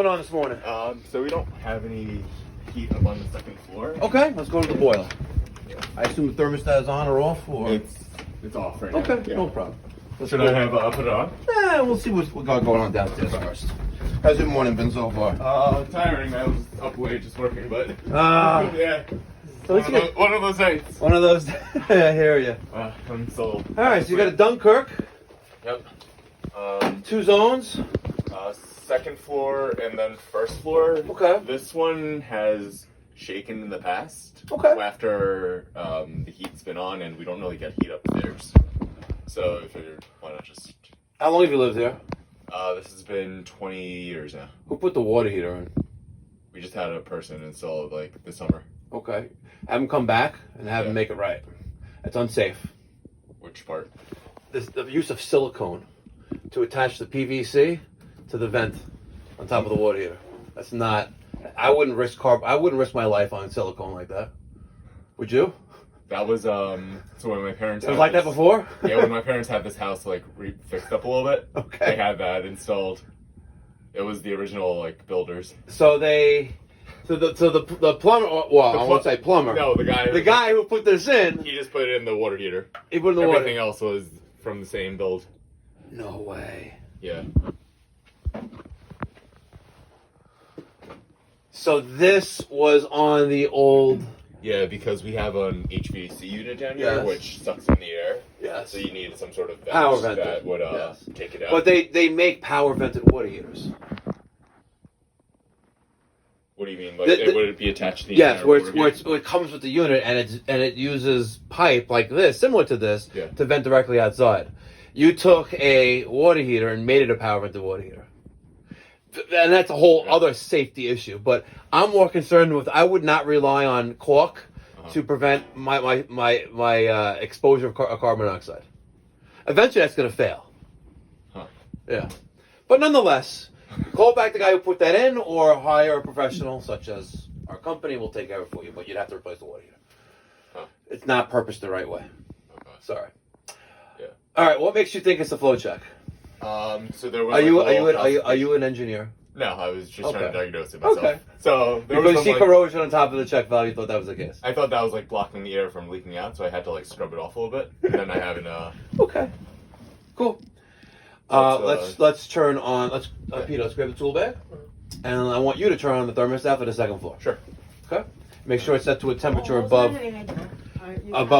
going on this morning? So we don't have any heat up on the second floor. Okay, let's go to the boiler. I assume the thermostat is on or off, or It's off right now. okay, Yeah. no problem. Let's Should go. I have put it on? We'll see what's got going on downstairs first. How's your morning been so far? Tiring. I was up late just working, but yeah. So let's get One of those nights. one of those. I hear you. I'm sold. All right, so you got a Dunkirk, Yep. 2 zones. Second floor and then first floor. Okay. This one has shaken in the past. Okay. After the heat's been on and we don't really get heat upstairs. So I figured, why not just... How long have you lived here? This has been 20 years now. Who put the water heater in? We just had a person install it like this summer. Okay. Have them come back and have them make it right. It's unsafe. Which part? The use of silicone to attach the PVC to the vent on top of the water heater. That's not. I wouldn't risk I wouldn't risk my life on silicone like that. Would you? That was so when my parents. It was like that before. Yeah, when my parents had this house like fixed up a little bit. Okay. They had that installed. It was the original like builders. So the plumber. Well, I won't say plumber. No, the guy. The guy who put this in. He just put it in the water heater. He put it in the water. Everything else was from the same build. No way. Yeah. So this was on the old. Yeah, because we have an HVAC unit down here, Yes. which sucks in the air. Yes. So you need some sort of vent Power vent that would yes. take it out. But they make power vented water heaters. What do you mean? Like, would it be attached to the Yes, entire where water it comes with the unit and it uses pipe like this, similar to this, Yeah. to vent directly outside. You took a water heater and made it a power vented water heater. And that's a whole other safety issue. But I'm more concerned with I would not rely on caulk to prevent my exposure of carbon monoxide. Eventually, that's going to fail. Huh. Yeah, but nonetheless, call back the guy who put that in, or hire a professional such as our company. Will take care of it for you, but you'd have to replace the water heater. Huh. It's not purposed the right way. Okay. Sorry. Yeah. All right. What makes you think it's a flow check? So there was. Are you an engineer? No, I was just trying to Okay. diagnose it myself. Okay. So there Because was you some, see corrosion on top of the check valve, you thought that was the case. I thought that was like blocking the air from leaking out, so I had to like scrub it off a little bit. And then I haven't. Okay. Cool. Let's turn on. Peter, let's grab the tool bag, and I want you to turn on the thermostat for the second floor. Sure. Okay. Make sure it's set to a temperature above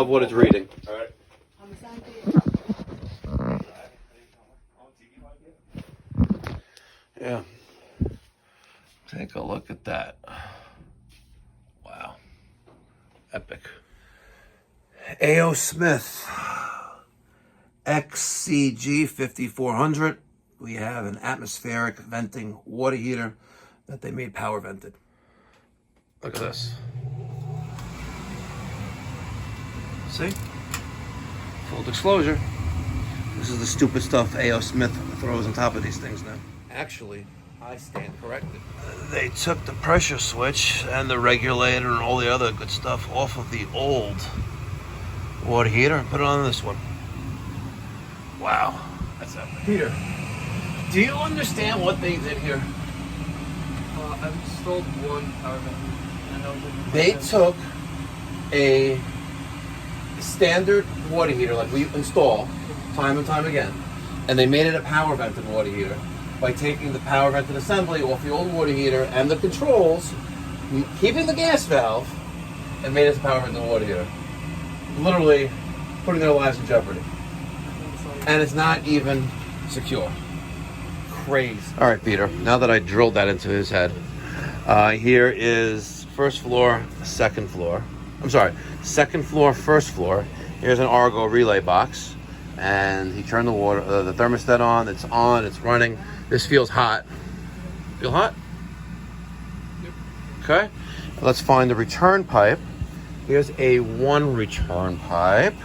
what it's reading. All right. Yeah. Take a look at that. Wow. Epic. A.O. Smith. XCG 5400. We have an atmospheric venting water heater that they made power vented. Look at this. See? Full disclosure. This is the stupid stuff A.O. Smith throws on top of these things now. Actually, I stand corrected. They took the pressure switch and the regulator and all the other good stuff off of the old water heater and put it on this one. Wow. That's epic. Peter, do you understand what they did here? I've installed one power vent. They took a standard water heater like we install time and time again, and they made it a power vented water heater by taking the power vented assembly off the old water heater and the controls, keeping the gas valve, and made it a power vented water heater. Literally putting their lives in jeopardy. And it's not even secure. Crazy. All right, Peter, now that I drilled that into his head, here is first floor, second floor. I'm sorry, second floor, first floor. Here's an Argo relay box. And he turned the thermostat on. It's running. This feels hot. Feel hot? Yep. Okay. Let's find the return pipe. Here's a one return pipe.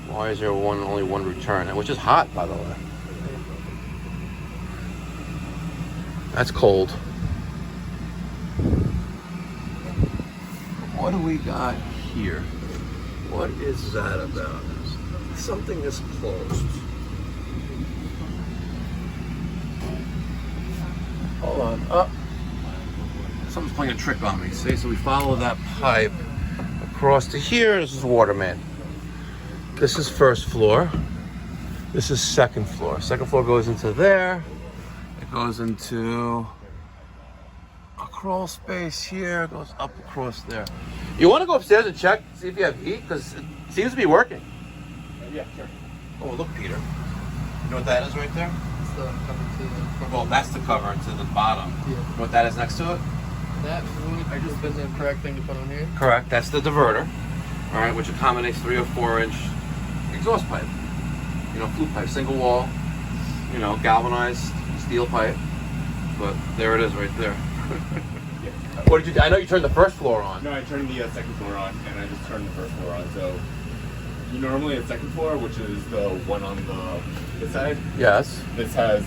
Why is there only one return? Which is hot, by the way. That's cold. What do we got here? What is that about? Something is closed. Hold on. Oh. Someone's playing a trick on me. See, so we follow that pipe across to here. This is water main. This is first floor. This is second floor. Second floor goes into there. It goes into a crawl space here. It goes up across there. You want to go upstairs and check, see if you have heat? Because it seems to be working. Yeah, sure. Oh, look, Peter. You know what that is right there? It's the cover to the front. Well, that's the cover to the bottom. Yeah. You know what that is next to it? That would have been the correct thing to put on here. Correct. That's the diverter. All right, which accommodates 3 or 4 inch exhaust pipe. You know, flute pipe, single wall. You know, galvanized steel pipe. But there it is, right there. Yeah. What did you do? I know you turned the first floor on. No, I turned the second floor on, and I just turned the first floor on. So you normally at second floor, which is the one on this side. Yes. This has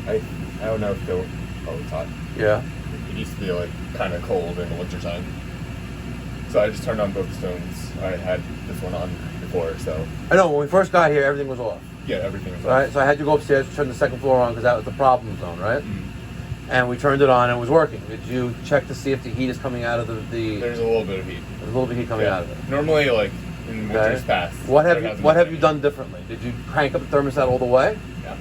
I don't know if they'll it's hot. Yeah. It used to be like kind of cold in the wintertime. So I just turned on both stones. I had this one on before, so I know when we first got here, everything was off. yeah, everything was All right, so I had to go upstairs to turn the second floor on because that was the problem zone, right? Mm. And we turned it on and it was working. Did you check to see if the heat is coming out of the There's a little bit of heat. there's a little bit of heat coming out of it? Normally, like in winters past. What there have hasn't you been done differently? Did you crank up the thermostat all the way? Yeah.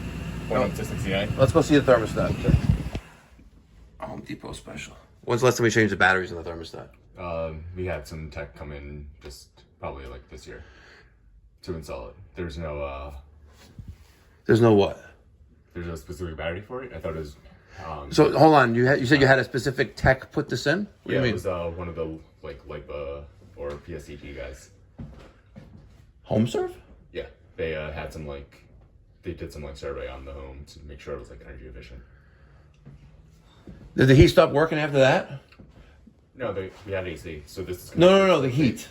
Went up to 69. Let's go see the thermostat. Home Depot special. When's the last time we changed the batteries in the thermostat? We had some tech come in just probably like this year to install it. There's no There's no what? there's no specific battery for it. I thought it was So hold on, you said you had a specific tech put this in? What do you it mean? was one of the like LIPA or PSEG guys. Home serve? Yeah, they had some like they did some like survey on the home to make sure it was like energy efficient. Did the heat stop working after that? No, we had AC, so this is No, the heat.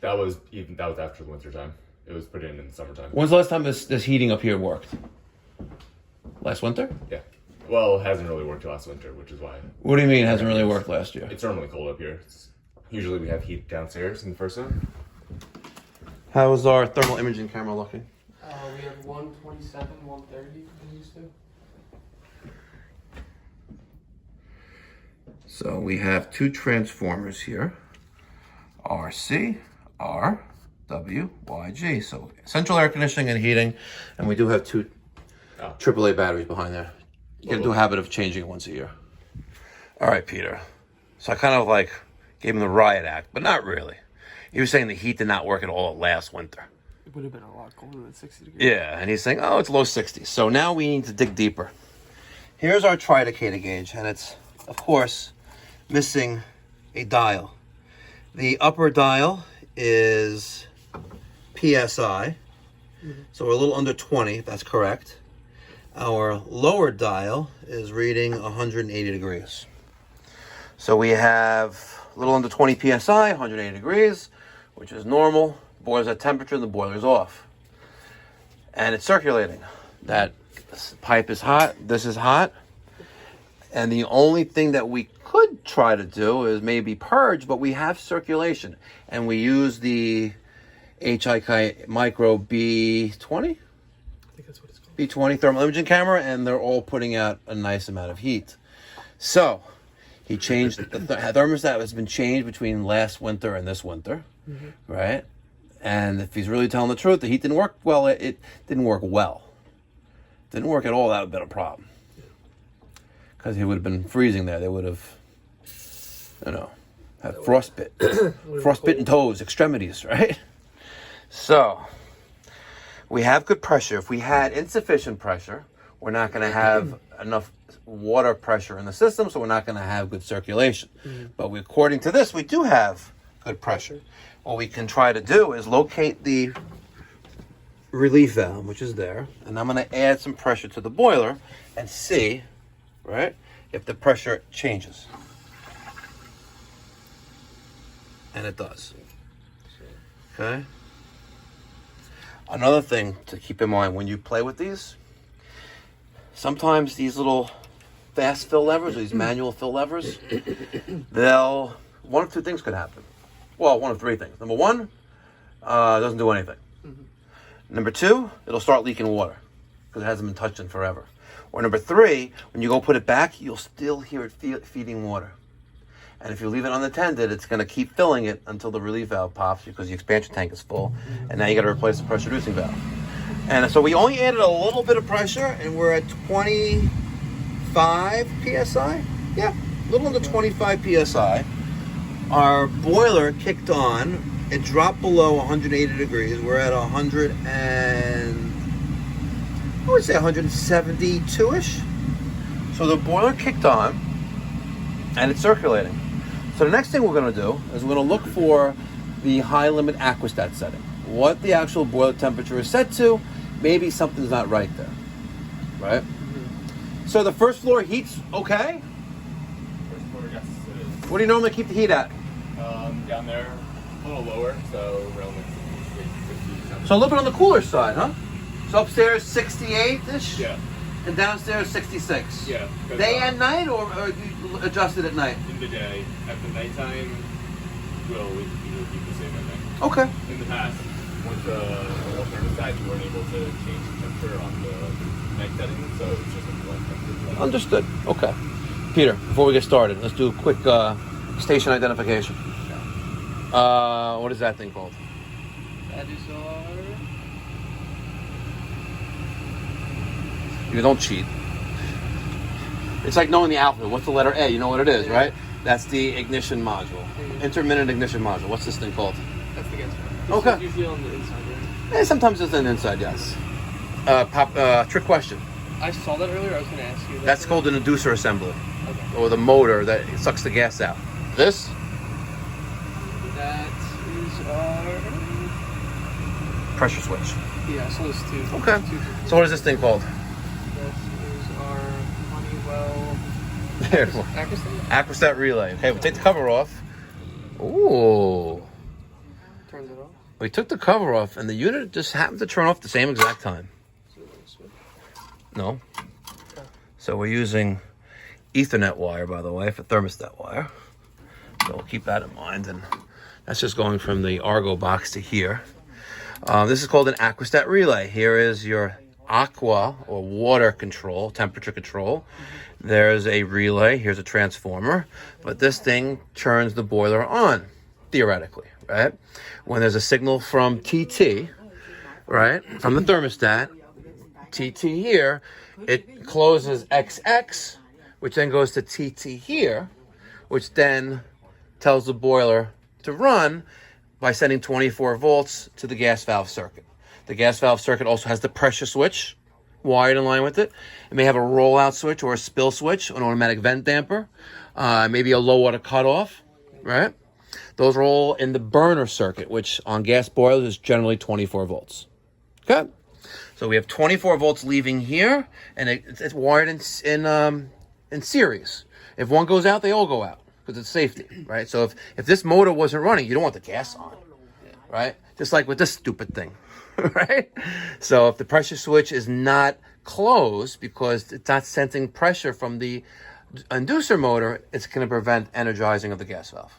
That was after the winter time. It was put in the summertime. When's the last time this heating up here worked? Last winter? Yeah. Well, it hasn't really worked last winter, which is why. What do you mean it hasn't really worked last year? It's normally cold up here. Usually we have heat downstairs in the first room. How's our thermal imaging camera looking? We have 127, 130 we used to. So we have 2 transformers here. RC, R, W, Y, G. So central air conditioning and heating. And we do have 2 AAA batteries behind there. You get into a habit of changing it once a year. All right, Peter. So I kind of like gave him the riot act, but not really. He was saying the heat did not work at all last winter. It would have been a lot colder than 60 degrees. Yeah, and he's saying, oh, it's low 60s. So now we need to dig deeper. Here's our tridecator gauge, and it's, of course, missing a dial. The upper dial is PSI, so we're a little under 20, if that's correct. Our lower dial is reading 180 degrees. So we have a little under 20 PSI, 180 degrees, which is normal. Boiler's at temperature, the boiler's off. And it's circulating. That pipe is hot, this is hot. And the only thing that we could try to do is maybe purge, but we have circulation. And we use the HIK Micro B20? I think that's what it's called. B20 thermal imaging camera, and they're all putting out a nice amount of heat. So, he changed, the thermostat has been changed between last winter and this winter, right? And if he's really telling the truth, the heat didn't work well. It didn't work well. Didn't work at all, that would have been a problem. Because he would have been freezing there. They would have, had frostbitten toes, extremities, right? So, we have good pressure. If we had insufficient pressure, we're not going to have enough water pressure in the system, so we're not going to have good circulation. But according to this, we do have good pressure. What we can try to do is locate the relief valve, which is there, and I'm going to add some pressure to the boiler and see, right, if the pressure changes. And it does. Okay? Another thing to keep in mind when you play with these, sometimes these little fast fill levers, or these manual fill levers, one of 2 things could happen. Well, one of 3 things. Number 1, it doesn't do anything. Number 2, it'll start leaking water because it hasn't been touched in forever. Or number 3, when you go put it back, you'll still hear it feeding water. And if you leave it unattended, it's going to keep filling it until the relief valve pops because the expansion tank is full. And now you got to replace the pressure reducing valve. And so we only added a little bit of pressure, and we're at 25 psi. Yeah, a little under 25 psi. Our boiler kicked on. It dropped below 180 degrees. We're at 172-ish. So the boiler kicked on, and it's circulating. So the next thing we're going to do is we're going to look for the high limit aquistat setting. What the actual boiler temperature is set to. Maybe something's not right there, right? So the first floor heat's okay? First floor, yes, it is. What do you normally keep the heat at? Down there, a little lower, so around like 50. So a little bit on the cooler side, huh? So upstairs 68-ish? Yeah. And downstairs 66? Yeah. Day and night, or you adjust it at night? In the day. At the nighttime, we keep the same at night. Okay. In the past, with the thermostat, you weren't able to change the temperature on the night setting, so it's just a blunt temperature. Understood. Okay. Peter, before we get started, let's do a quick station identification. What is that thing called? That is our. You don't cheat. It's like knowing the alphabet. What's the letter A? You know what it is, right? That's the ignition module. Intermittent ignition module. What's this thing called? That's the gas fan. Okay. It's usually on the inside, right? Sometimes it's an inside, yes. Trick question. I saw that earlier. I was going to ask you. That's called an inducer assembly, Okay. or the motor that sucks the gas out. This? That is our. Pressure switch. Yeah, so it's two. Okay. Two. So what is this thing called? That is our Honeywell. There. Aquistat? Aquistat relay. Okay, we'll take the cover off. Ooh. Turns it off. We took the cover off, and the unit just happened to turn off at the same exact time. So switch. No. So we're using Ethernet wire, by the way, for thermostat wire. So we'll keep that in mind. And that's just going from the Argo box to here. This is called an Aquistat relay. Here is your aqua, or water control, temperature control. There's a relay. Here's a transformer. But this thing turns the boiler on, theoretically, right? When there's a signal from TT, right, from the thermostat, TT here, it closes XX, which then goes to TT here, which then tells the boiler to run by sending 24 volts to the gas valve circuit. The gas valve circuit also has the pressure switch wired in line with it. It may have a rollout switch or a spill switch, an automatic vent damper, maybe a low water cutoff, right? Those are all in the burner circuit, which on gas boilers is generally 24 volts. Okay? So we have 24 volts leaving here, and it's wired in series. If one goes out, they all go out, because it's safety, right? So if this motor wasn't running, you don't want the gas on, right? Just like with this stupid thing, right? So if the pressure switch is not closed because it's not sensing pressure from the inducer motor, it's going to prevent energizing of the gas valve,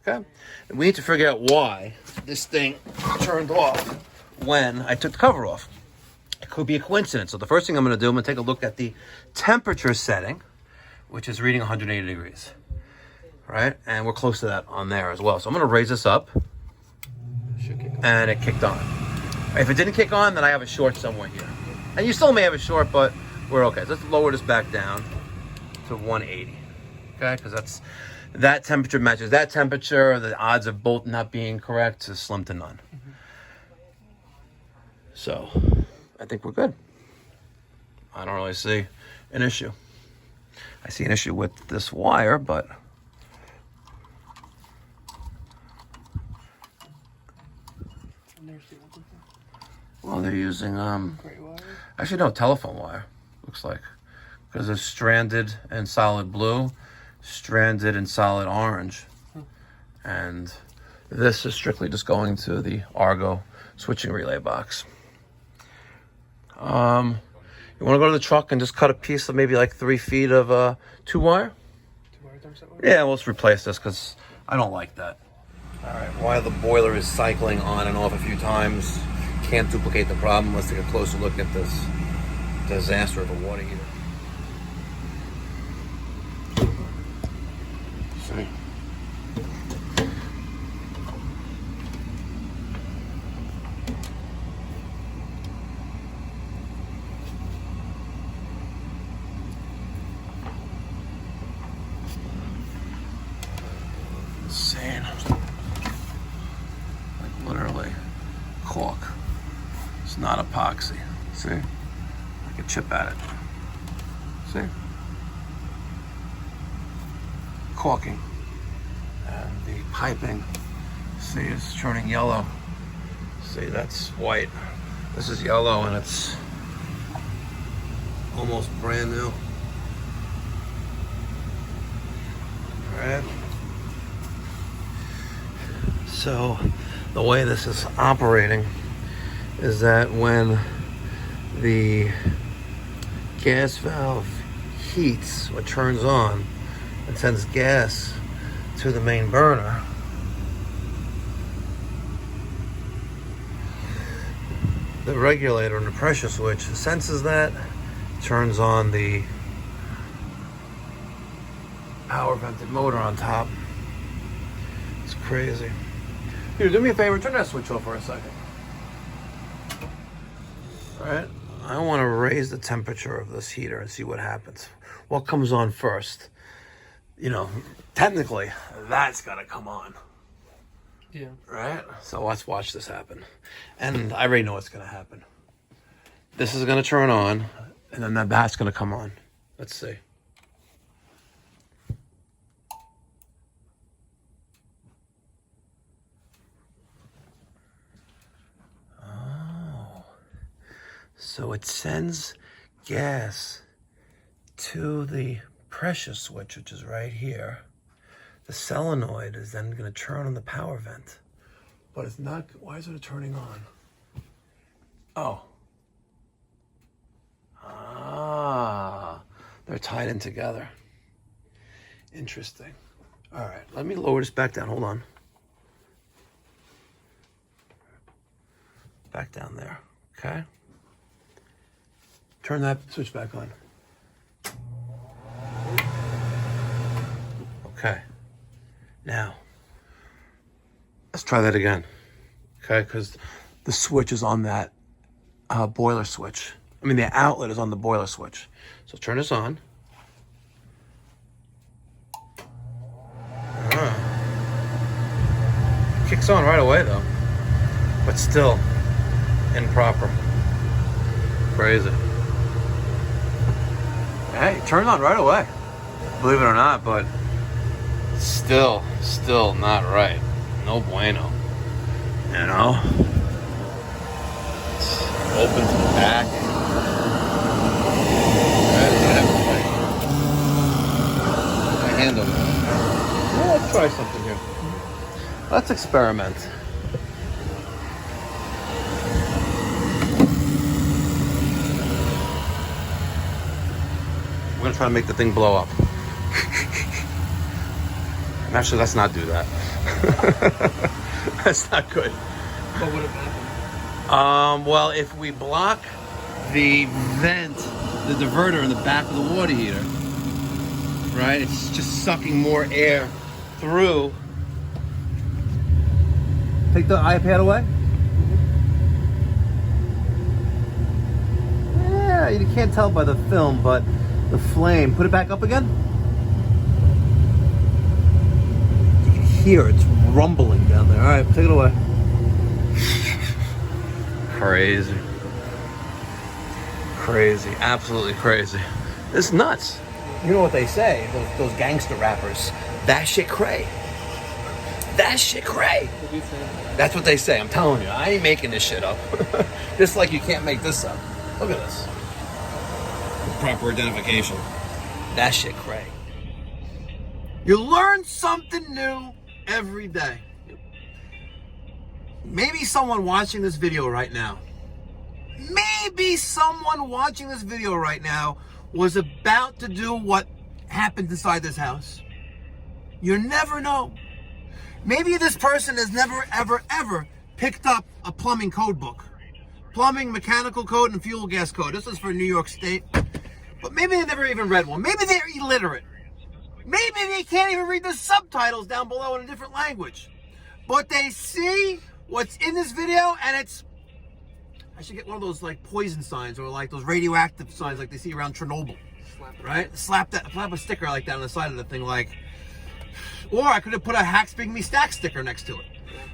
okay? And we need to figure out why this thing turned off when I took the cover off. It could be a coincidence. So the first thing I'm going to do, I'm going to take a look at the temperature setting, which is reading 180 degrees, right? And we're close to that on there as well. So I'm going to raise this up, and it kicked on. If it didn't kick on, then I have a short somewhere here. And you still may have a short, but we're okay. So let's lower this back down to 180, okay? Because that temperature matches that temperature. The odds of both not being correct is slim to none. So I think we're good. I don't really see an issue. I see an issue with this wire, but well, they're using Gray wire. actually no, telephone wire, looks like, because it's stranded in solid blue, stranded in solid orange, and this is strictly just going to the Argo switching relay box. You want to go to the truck and just cut a piece of maybe like 3 feet of 2-wire? 2-wire thermostat wire? Yeah, let's replace this because I don't like that. All right, while the boiler is cycling on and off a few times, can't duplicate the problem. Let's take a closer look at this disaster of a water heater. Right. Insane. Like literally caulk. It's not epoxy. See? I can chip at it. See? Caulking. And the piping, see, is turning yellow. See, that's white. This is yellow and it's almost brand new. Alright. So the way this is operating is that when the gas valve heats or turns on and sends gas to the main burner, the regulator and the pressure switch senses that, turns on the power vented motor on top. It's crazy. Here, do me a favor, turn that switch off for a second. All right, I want to raise the temperature of this heater and see what happens. What comes on first? You know, technically, that's gotta come on. Yeah. Right? So let's watch this happen. And I already know what's gonna happen. This is gonna turn on, and then that's gonna come on. Let's see. So it sends gas to the pressure switch, which is right here. The solenoid is then going to turn on the power vent. But it's not, why is it turning on? Oh. Ah, they're tied in together. Interesting. All right, let me lower this back down. Hold on. Back down there, okay? Turn that switch back on. Okay. Now, let's try that again. Okay, because the switch is on that boiler switch. I mean, the outlet is on the boiler switch. So turn this on. Kicks on right away though, but still improper. Crazy. Hey, turned on right away. Believe it or not, but still not right. No bueno. You know? It's open to the back. My hand over there. Well, let's try something here. Let's experiment. We're gonna try to make the thing blow up. Actually, let's not do that. That's not good. What would have happened? Well, if we block the vent, the diverter in the back of the water heater, right? It's just sucking more air through. Take the iPad away. Yeah, you can't tell by the film, but the flame. Put it back up again. You can hear it's rumbling down there. All right, take it away. Crazy. Crazy. Absolutely crazy. It's nuts. You know what they say, those gangster rappers. That shit cray. That shit cray. What do you say? That's what they say. I'm telling you. I ain't making this shit up. Just like you can't make this up. Look at this. Proper identification. That shit cray. You learn something new every day. Maybe someone watching this video right now, was about to do what happened inside this house. You never know. Maybe this person has never, ever picked up a plumbing code book. Plumbing, mechanical code, and fuel gas code. This is for New York State. But maybe they never even read one. Maybe they're illiterate. Maybe they can't even read the subtitles down below in a different language. But they see what's in this video, and it's... I should get one of those like poison signs or like those radioactive signs like they see around Chernobyl. Right? Slap a sticker like that on the side of the thing, like... Or I could have put a Hacks Big Me Stack sticker next to it.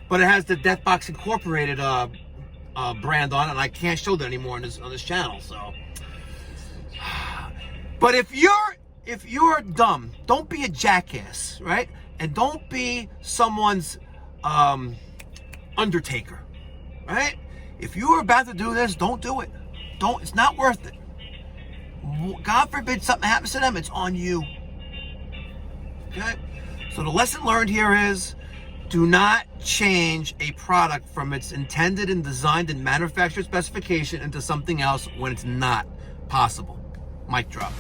But it has the Deathbox Incorporated brand on it, and I can't show that anymore on this channel, so... But if you're dumb, don't be a jackass, right? And don't be someone's undertaker, right? If you're about to do this, don't do it. It's not worth it. God forbid something happens to them, it's on you. Okay? So the lesson learned here is, do not change a product from its intended and designed and manufactured specification into something else when it's not possible. Mic drop.